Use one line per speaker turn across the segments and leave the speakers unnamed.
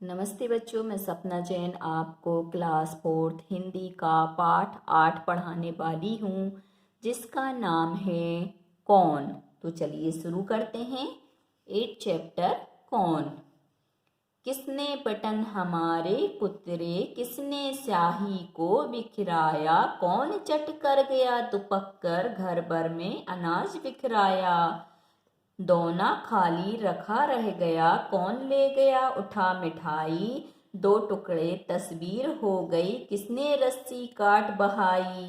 नमस्ते बच्चों, मैं सपना जैन आपको क्लास 4 हिंदी का पाठ 8 पढ़ाने वाली हूँ, जिसका नाम है कौन। तो चलिए शुरू करते हैं। 8 चैप्टर कौन। किसने बटन हमारे कुतरे, किसने स्याही को बिखराया, कौन चट कर गया दुपक कर घर भर में अनाज बिखराया। दोना खाली रखा रह गया, कौन ले गया उठा मिठाई, दो टुकड़े तस्वीर हो गई, किसने रस्सी काट बहाई।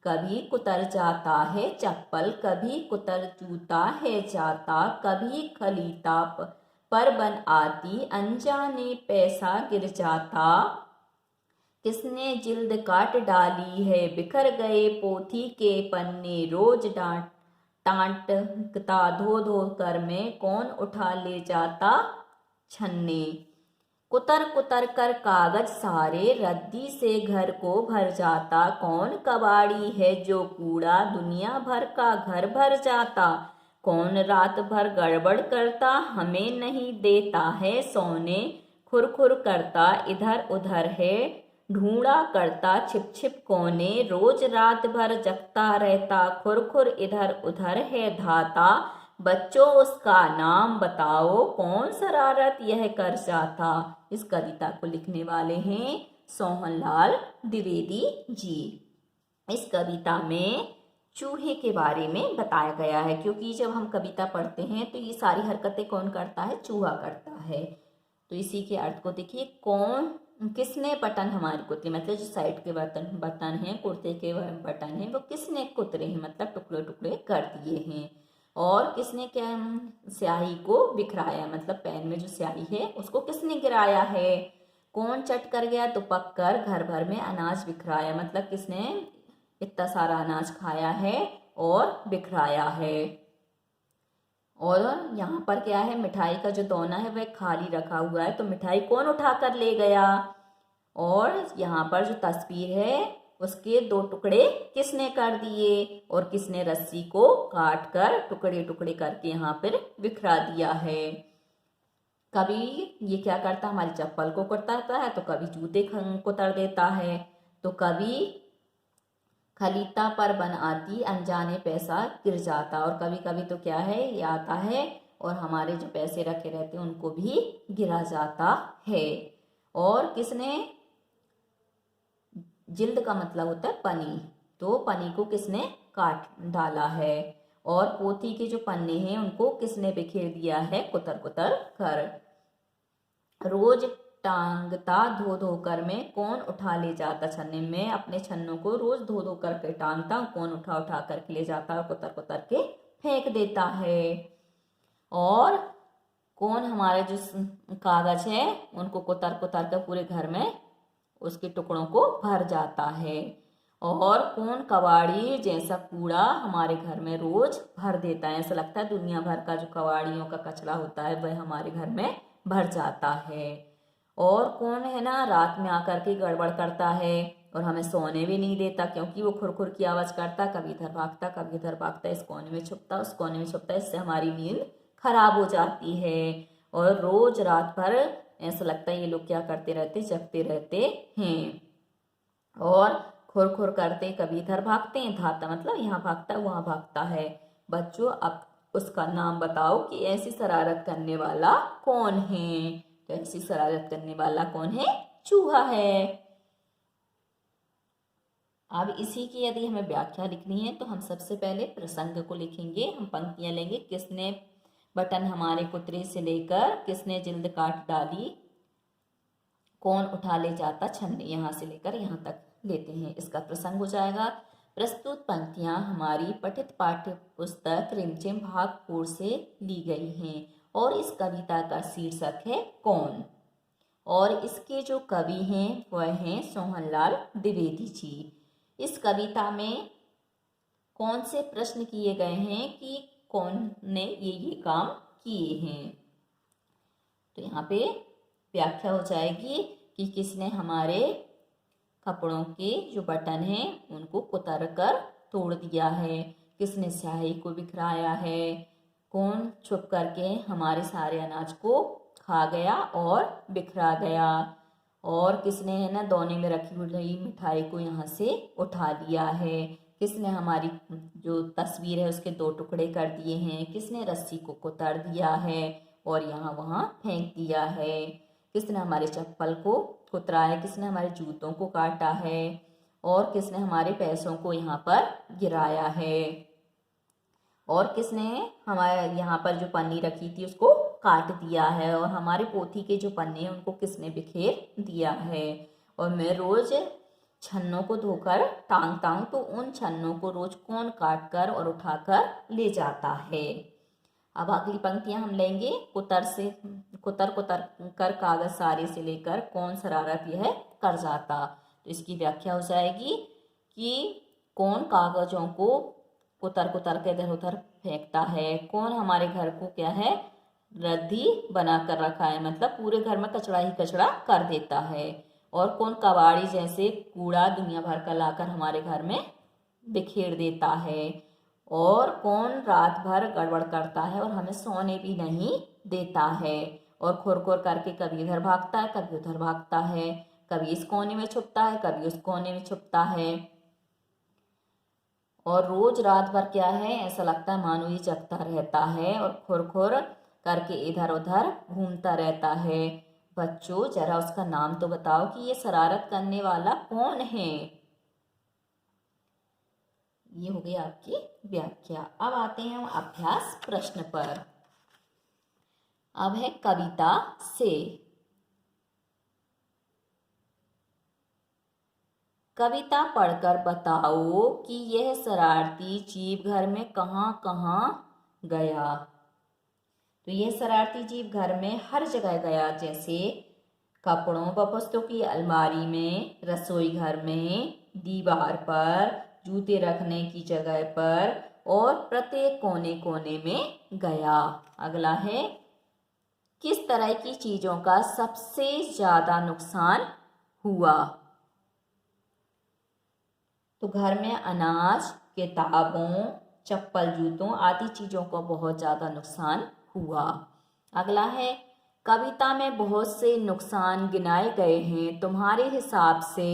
कभी कुतर जाता है चप्पल, कभी कुतर जूता है जाता, कभी खलीता पर बन आती, अनजाने पैसा गिर जाता। किसने जिल्द काट डाली है, बिखर गए पोथी के पन्ने, रोज टांटता धो धो कर में, कौन उठा ले जाता छन्ने। कुतर कुतर कर कागज सारे, रद्दी से घर को भर जाता, कौन कबाड़ी है जो कूड़ा दुनिया भर का घर भर जाता। कौन रात भर गड़बड़ करता, हमें नहीं देता है सोने, खुर खुर करता इधर उधर है, ढूंढा करता छिप छिप कोने, रोज रात भर जगता रहता, खुर खुर इधर उधर है धाता। बच्चों उसका नाम बताओ, कौन शरारत यह कर जाता। इस कविता को लिखने वाले हैं सोहनलाल द्विवेदी जी। इस कविता में चूहे के बारे में बताया गया है, क्योंकि जब हम कविता पढ़ते हैं तो ये सारी हरकतें कौन करता है, चूहा करता है। तो इसी के अर्थ को देखिए, कौन किसने बटन हमारे कुतरे, मतलब जो साइड के बटन हैं, कुर्ते के बटन हैं, वो किसने कुतरे हैं, मतलब टुकड़े टुकड़े कर दिए हैं। और किसने क्या स्याही को बिखराया, मतलब पेन में जो स्याही है उसको किसने गिराया है। कौन चट कर गया तो पक कर घर भर में अनाज बिखराया, मतलब किसने इतना सारा अनाज खाया है और बिखराया है। और यहाँ पर क्या है, मिठाई का जो दोना है वह खाली रखा हुआ है, तो मिठाई कौन उठा कर ले गया। और यहाँ पर जो तस्वीर है उसके दो टुकड़े किसने कर दिए, और किसने रस्सी को काट कर टुकड़े टुकड़े करके यहाँ पर बिखरा दिया है। कभी ये क्या करता, हमारी चप्पल को कुतरता है, तो कभी जूते कुतर देता है, तो कभी खलीता पर बन आती, अनजाने पैसा गिर जाता। और कभी कभी तो क्या है, ये आता है और हमारे जो पैसे रखे रहते हैं उनको भी गिरा जाता है। और किसने, जिल्द का मतलब होता है पनी, तो पनी को किसने काट डाला है। और पोथी के जो पन्ने हैं उनको किसने बिखेर दिया है कुतर कुतर कर। रोज टांगता धो धो कर में, कौन उठा ले जाता छन्ने में, अपने छन्नों को रोज धो धो करके टांगता, कौन उठा उठा करके ले जाता और कुतर कुतर के फेंक देता है। और कौन हमारे जो कागज है उनको कुतर कुतर कर पूरे घर में उसके टुकड़ों को भर जाता है। और कौन कबाड़ी जैसा कूड़ा हमारे घर में रोज भर देता है, ऐसा लगता है दुनिया भर का जो कबाड़ियों का कचरा होता है वह हमारे घर में भर जाता है। और कौन है ना, रात में आकर के गड़बड़ करता है और हमें सोने भी नहीं देता, क्योंकि वो खुर खुर की आवाज करता, कभी इधर भागता कभी इधर भागता, इस कोने में छुपता उस कोने में छुपता, इससे हमारी नींद खराब हो जाती है। और रोज रात भर ऐसा लगता है ये लोग क्या करते रहते, जगते रहते हैं। और खुर खुर करते, कभी इधर भागते हैं, धाता मतलब यहाँ भागता है वहां भागता है। बच्चों अब उसका नाम बताओ कि ऐसी शरारत करने वाला कौन है। तो ऐसी शरारत करने वाला कौन है, चूहा है। अब इसी की यदि हमें व्याख्या लिखनी है तो हम सबसे पहले प्रसंग को लिखेंगे। हम पंक्तियां लेंगे, किसने बटन हमारे कुतरे से लेकर, किसने जिल्द काट डाली, कौन उठा ले जाता छन्ने, यहाँ से लेकर यहाँ तक लेते हैं। इसका प्रसंग हो जाएगा। प्रस्तुत पंक्तियां हमारी पठित पाठ्य पुस्तक रिमझिम भाग 4 से ली गई हैं और इस कविता का शीर्षक है कौन। और इसके जो कवि हैं वह हैं सोहनलाल द्विवेदी जी। इस कविता में कौन से प्रश्न किए गए हैं कि कौन ने ये काम किए हैं। तो यहाँ पे व्याख्या हो जाएगी कि किसने हमारे कपड़ों के जो बटन हैं उनको कुतर कर तोड़ दिया है, किसने स्याही को बिखराया है, कौन छुप करके हमारे सारे अनाज को खा गया और बिखरा गया। और किसने है ना दोने में रखी हुई मिठाई को यहाँ से उठा लिया है। किसने हमारी जो तस्वीर है उसके दो टुकड़े कर दिए हैं। किसने रस्सी को कुतर दिया है और यहाँ वहाँ फेंक दिया है। किसने हमारे चप्पल को कुतरा है। किसने हमारे जूतों को काटा है और किसने हमारे पैसों को यहाँ पर गिराया है। और किसने हमारे यहाँ पर जो पन्नी रखी थी उसको काट दिया है। और हमारे पोथी के जो पन्ने हैं उनको किसने बिखेर दिया है। और मैं रोज छन्नों को धोकर टांगता हूँ, तो उन छन्नों को रोज कौन काट कर और उठाकर ले जाता है। अब अगली पंक्तियां हम लेंगे। कुतर कुतर कर कागज सारे से लेकर कौन शरारत यह कर जाता। तो इसकी व्याख्या हो जाएगी कि कौन कागजों को कुतर कुतर के इधर उधर फेंकता है। कौन हमारे घर को क्या है रद्दी बना कर रखा है, मतलब पूरे घर में कचरा ही कचरा कर देता है। और कौन कबाड़ी जैसे कूड़ा दुनिया भर का लाकर हमारे घर में बिखेर देता है। और कौन रात भर गड़बड़ करता है और हमें सोने भी नहीं देता है। और खुर खुर करके कभी इधर भागता है, कभी उधर भागता है, कभी इस कोने में छुपता है, कभी उस कोने में छुपता है। और रोज रात भर क्या है ऐसा लगता है मानो ये जगता रहता है और खुर खुर करके इधर उधर घूमता रहता है। बच्चों जरा उसका नाम तो बताओ कि ये शरारत करने वाला कौन है। ये हो गई आपकी व्याख्या। अब आते हैं हम अभ्यास प्रश्न पर। अब है कविता से। कविता पढ़कर बताओ कि यह शरारती जीव घर में कहाँ कहाँ गया। तो यह शरारती जीव घर में हर जगह गया, जैसे कपड़ों व पुस्तकों की अलमारी में, रसोई घर में, दीवार पर, जूते रखने की जगह पर और प्रत्येक कोने कोने में गया। अगला है किस तरह की चीजों का सबसे ज्यादा नुकसान हुआ। तो घर में अनाज, किताबों, चप्पल, जूतों आदि चीजों को बहुत ज्यादा नुकसान हुआ। अगला है कविता में बहुत से नुकसान गिनाए गए हैं, तुम्हारे हिसाब से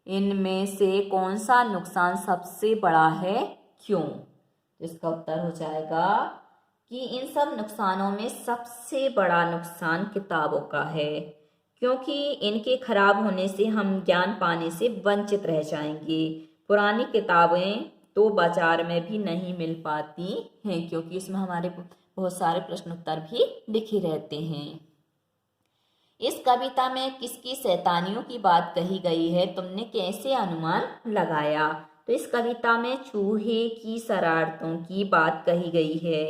इनमें से कौन सा नुकसान सबसे बड़ा है, क्यों। तो इसका उत्तर हो जाएगा कि इन सब नुकसानों में सबसे बड़ा नुकसान किताबों का है, क्योंकि इनके खराब होने से हम ज्ञान पाने से वंचित रह जाएंगे। पुरानी किताबें तो बाजार में भी नहीं मिल पाती हैं, क्योंकि इसमें हमारे बहुत सारे प्रश्न उत्तर भी लिखे रहते हैं। इस कविता में किसकी शैतानियों की बात कही गई है, तुमने कैसे अनुमान लगाया। तो इस कविता में चूहे की शरारतों की बात कही गई है,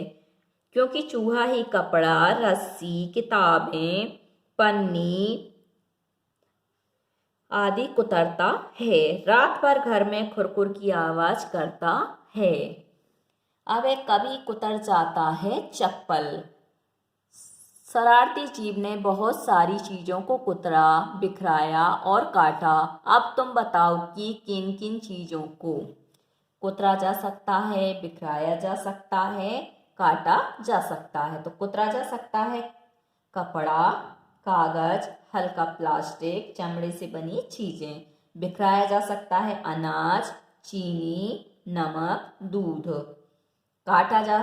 क्योंकि चूहा ही कपड़ा, रस्सी, किताबें, पन्नी आदि कुतरता है, रात भर घर में खुरखुर की आवाज करता है। अब एक कभी कुतर जाता है चप्पल। शरारती जीव ने बहुत सारी चीजों को कुतरा, बिखराया और काटा। अब तुम बताओ कि किन किन चीजों को कुतरा जा सकता है, बिखराया जा सकता है, काटा जा सकता है। तो कुतरा जा सकता है कपड़ा, कागज, हल्का प्लास्टिक, चमड़े से बनी चीजें। बिखराया जा सकता है अनाज, चीनी, नमक, दूध। काटा जा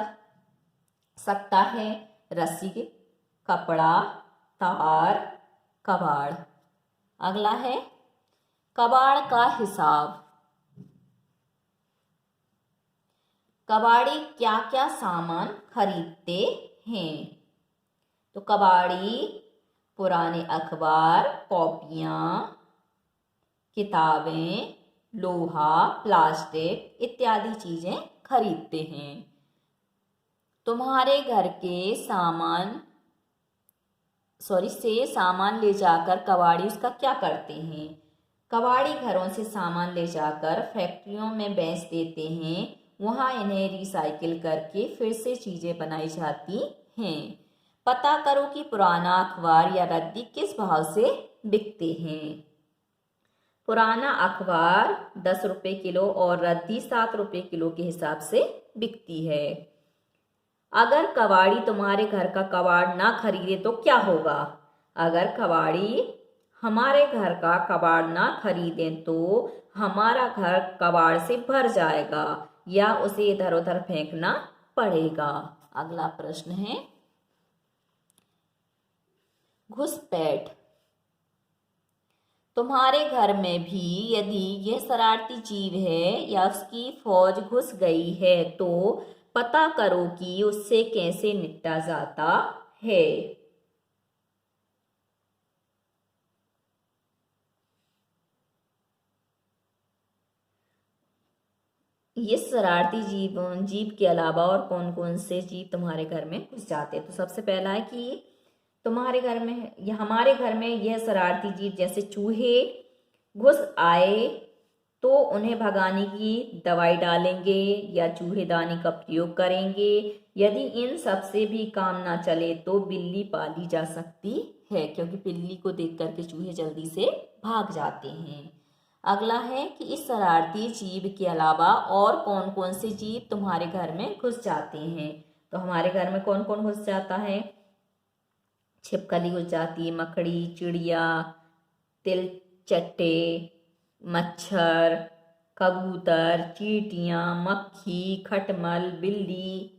सकता है रस्सी, कपड़ा, तार, कबाड़। अगला है कबाड़ का हिसाब। कबाड़ी क्या क्या सामान खरीदते हैं। तो कबाड़ी पुराने अखबार, कॉपियाँ, किताबें, लोहा, प्लास्टिक इत्यादि चीजें खरीदते हैं। तुम्हारे घर के सामान ले जाकर कबाड़ी उसका क्या करते हैं। कबाड़ी घरों से सामान ले जाकर फैक्ट्रियों में बेच देते हैं, वहां इन्हें रिसाइकिल करके फिर से चीजें बनाई जाती हैं। पता करो कि पुराना अखबार या रद्दी किस भाव से बिकते हैं। पुराना अखबार 10 रुपये किलो और रद्दी 7 रुपये किलो के हिसाब से बिकती है। अगर कबाड़ी तुम्हारे घर का कबाड़ ना खरीदे तो क्या होगा? अगर कबाड़ी हमारे घर का कबाड़ ना खरीदे तो हमारा घर कबाड़ से भर जाएगा या उसे इधर उधर फेंकना पड़ेगा। अगला प्रश्न है घुसपैठ। तुम्हारे घर में भी यदि यह शरारती जीव है या उसकी फौज घुस गई है तो पता करो कि उससे कैसे निपटा जाता है। ये शरारती जीव के अलावा और कौन कौन से जीव तुम्हारे घर में घुस जाते हैं? तो सबसे पहला है कि तुम्हारे घर में या हमारे घर में यह शरारती जीव जैसे चूहे घुस आए तो उन्हें भगाने की दवाई डालेंगे या चूहेदानी का प्रयोग करेंगे। यदि इन सब से भी काम ना चले तो बिल्ली पाली जा सकती है, क्योंकि बिल्ली को देख करके चूहे जल्दी से भाग जाते हैं। अगला है कि इस शरारती जीव के अलावा और कौन कौन से जीव तुम्हारे घर में घुस जाते हैं? तो हमारे घर में कौन कौन घुस जाता है? छिपकली घुस जाती है, मकड़ी, चिड़िया, तिलचट्टे, मच्छर, कबूतर, चींटियां, मक्खी, खटमल, बिल्ली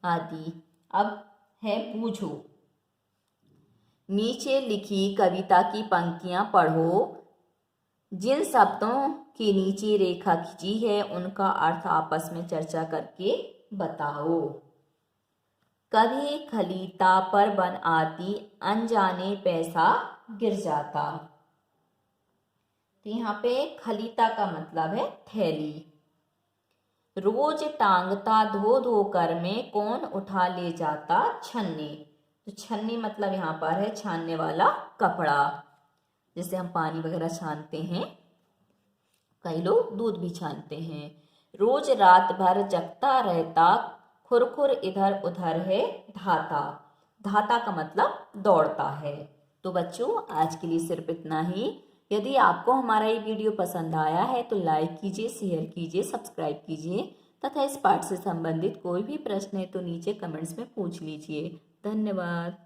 आदि। अब है बूझो। नीचे लिखी कविता की पंक्तियां पढ़ो। जिन शब्दों की नीचे रेखा खींची है उनका अर्थ आपस में चर्चा करके बताओ। कभी खलीता पर बन आती, अनजाने पैसा गिर जाता। तो यहाँ पे खलीता का मतलब है थैली। रोज टांगता धो धो कर में कौन उठा ले जाता छन्नी। तो छन्नी मतलब यहाँ पर है छानने वाला कपड़ा, जिससे हम पानी वगैरह छानते हैं। कई लोग दूध भी छानते हैं। रोज रात भर जगता रहता, खुरखुर इधर उधर है धाता। धाता का मतलब दौड़ता है। तो बच्चों आज के लिए सिर्फ इतना ही। यदि आपको हमारा ये वीडियो पसंद आया है तो लाइक कीजिए, शेयर कीजिए, सब्सक्राइब कीजिए तथा इस पाठ से संबंधित कोई भी प्रश्न है तो नीचे कमेंट्स में पूछ लीजिए। धन्यवाद।